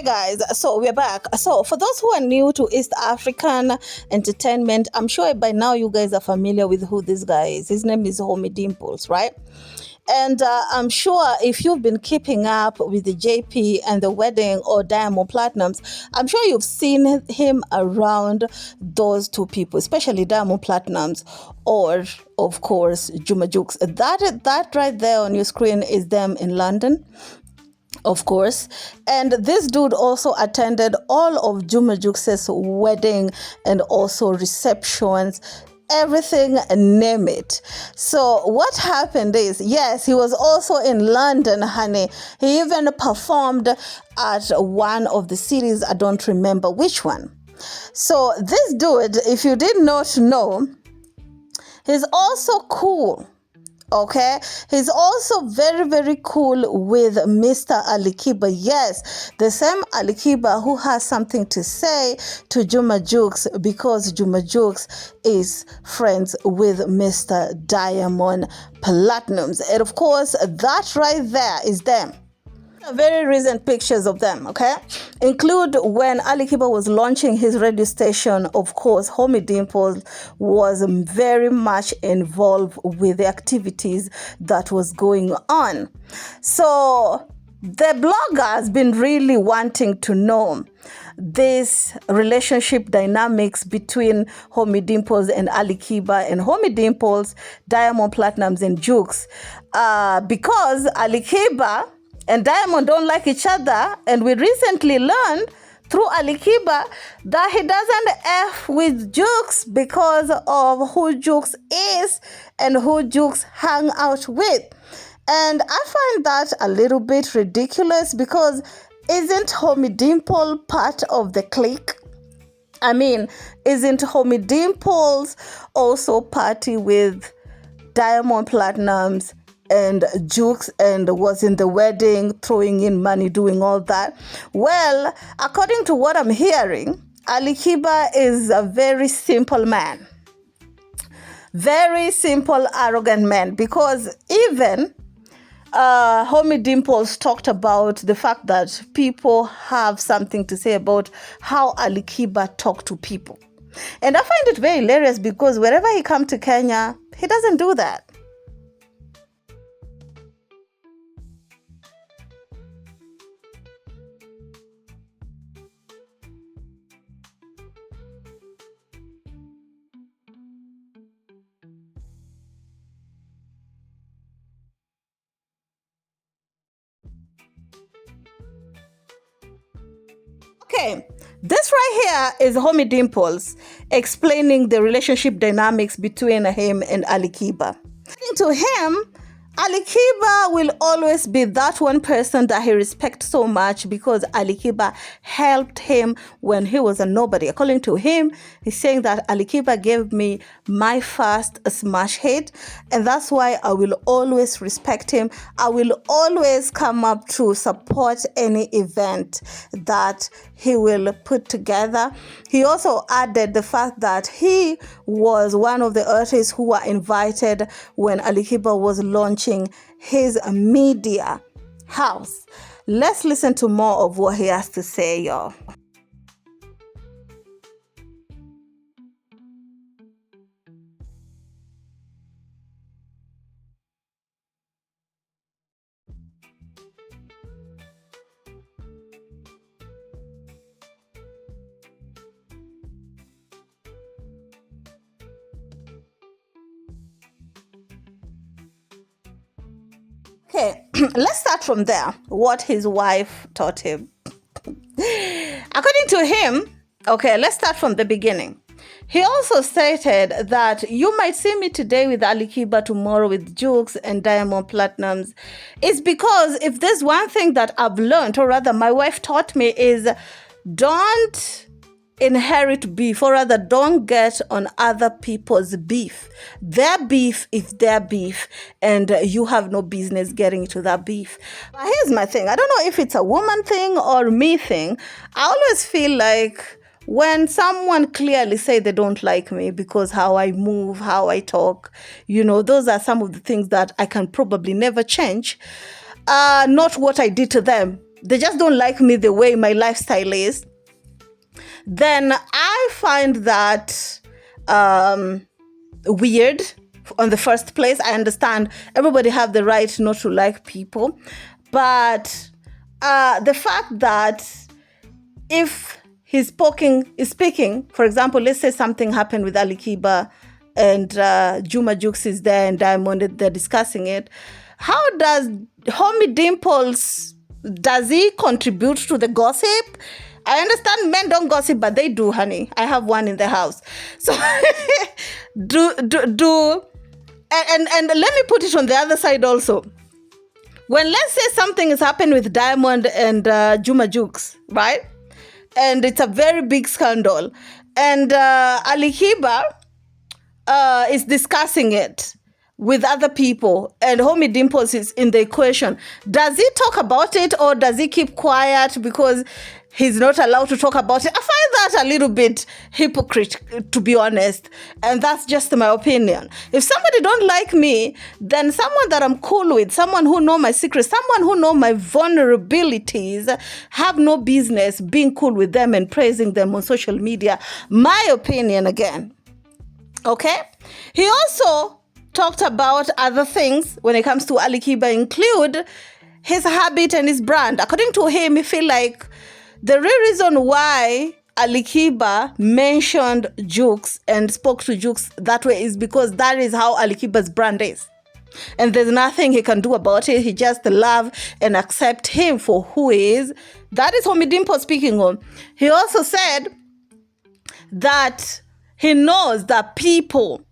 Hey guys, so we're back. So for those who are new to East African entertainment, I'm sure by now you guys are familiar with who this guy is. His name is Homie Dimples, right? And I'm sure if you've been keeping up with the JP and the wedding or Diamond Platinums, I'm sure you've seen him around those two people, especially Diamond Platinums or, of course, JUX. That right there on your screen is them in London, of course. And this dude also attended all of JUX's wedding and also receptions, everything, name it. So what happened is, yes, he was also in London, honey. He even performed at one of the cities, I don't remember which one. So this dude, if you did not know, he's also cool. Okay, he's also very, very cool with Mr. Alikiba. Yes, the same Alikiba who has something to say to JUX because JUX is friends with Mr. Diamond Platinums. And of course, that right there is them. Very recent pictures of them, okay, include when Alikiba was launching his radio station. Of course, Homie Dimples was very much involved with the activities that was going on. So the blogger has been really wanting to know this relationship dynamics between Homie Dimples and Alikiba, and Homie Dimples, Diamond Platinums, and JUX, because Alikiba and Diamond don't like each other, and we recently learned through Alikiba that he doesn't F with JUX because of who JUX is and who JUX hang out with. And I find that a little bit ridiculous because isn't Homie Dimple part of the clique? I mean, isn't Homie Dimples also party with Diamond Platinums and JUX and was in the wedding, throwing in money, doing all that? Well, according to what I'm hearing, Alikiba is a very simple man. Very simple, arrogant man, because even Homie Dimples talked about the fact that people have something to say about how Alikiba talked to people. And I find it very hilarious because wherever he comes to Kenya, he doesn't do that. Okay, this right here is Homie Dimples explaining the relationship dynamics between him and Alikiba. To him, Alikiba will always be that one person that he respects so much because Alikiba helped him when he was a nobody. According to him, he's saying that Alikiba gave me my first smash hit, and that's why I will always respect him. I will always come up to support any event that he will put together. He also added the fact that he was one of the artists who were invited when Alikiba was launching his media house. Let's listen to more of what he has to say, y'all. Okay, let's start from there. What his wife taught him. According to him, okay, let's start from the beginning. He also stated that you might see me today with Alikiba, tomorrow with JUX and Diamond Platinums. It's because if there's one thing that I've learned, or rather my wife taught me, is don't inherit beef, or rather don't get on other people's beef. Their beef is their beef, and you have no business getting into that beef. But here's my thing. I don't know if it's a woman thing or me thing. I always feel like when someone clearly say they don't like me because how I move, how I talk, you know, those are some of the things that I can probably never change. Not what I did to them. they just don't like me the way my lifestyle is, then I find that weird. On the first place, I understand everybody have the right not to like people, but the fact that if he's speaking, for example, let's say something happened with Alikiba and JUX is there and Diamond, they're discussing it. How does Homie Dimples, does he contribute to the gossip? I understand men don't gossip, but they do, honey. I have one in the house. So and let me put it on the other side also. When, let's say, something has happened with Diamond and JUX, right? And it's a very big scandal. And Alikiba is discussing it with other people, and Homie Dimples is in the equation. Does he talk about it, or does he keep quiet because he's not allowed to talk about it? I find that a little bit hypocrite, to be honest, and that's just my opinion. If somebody don't like me, then someone that I'm cool with, someone who know my secrets, someone who know my vulnerabilities, have no business being cool with them and praising them on social media. My opinion again. Okay? He also talked about other things when it comes to Alikiba, include his habit and his brand. According to him, he feel like the real reason why Alikiba mentioned JUX and spoke to JUX that way is because that is how Alikiba's brand is. And there's nothing he can do about it. He just love and accept him for who he is. That is Homie Dimples speaking on. He also said that he knows that people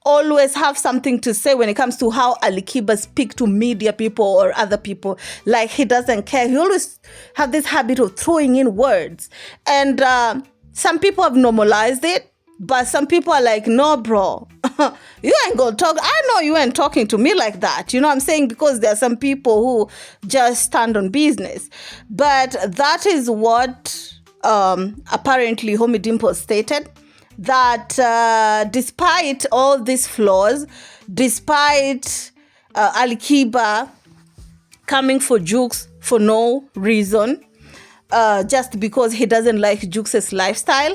always have something to say when it comes to how Alikiba speak to media people or other people. Like, he doesn't care. He always have this habit of throwing in words. And some people have normalized it, but some people are like, no, bro, you ain't gonna talk. I know you ain't talking to me like that. You know what I'm saying? Because there are some people who just stand on business. But that is what apparently Homie Dimples stated. That despite all these flaws, despite Alikiba coming for JUX for no reason, just because he doesn't like JUX's lifestyle,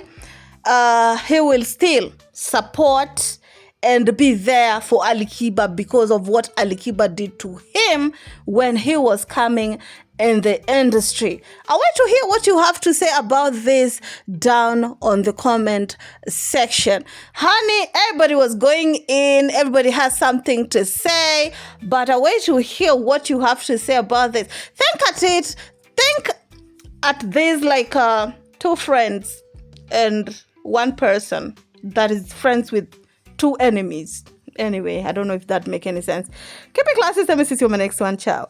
he will still support and be there for Alikiba because of what Alikiba did to him when he was coming in the industry. I want to hear what you have to say about this down on the comment section. Honey, everybody was going in, everybody has something to say, but I want to hear what you have to say about this. Think at this like two friends and one person that is friends with two enemies. Anyway, I don't know if that make any sense. Keep it classy. Let me see you on my next one. Ciao.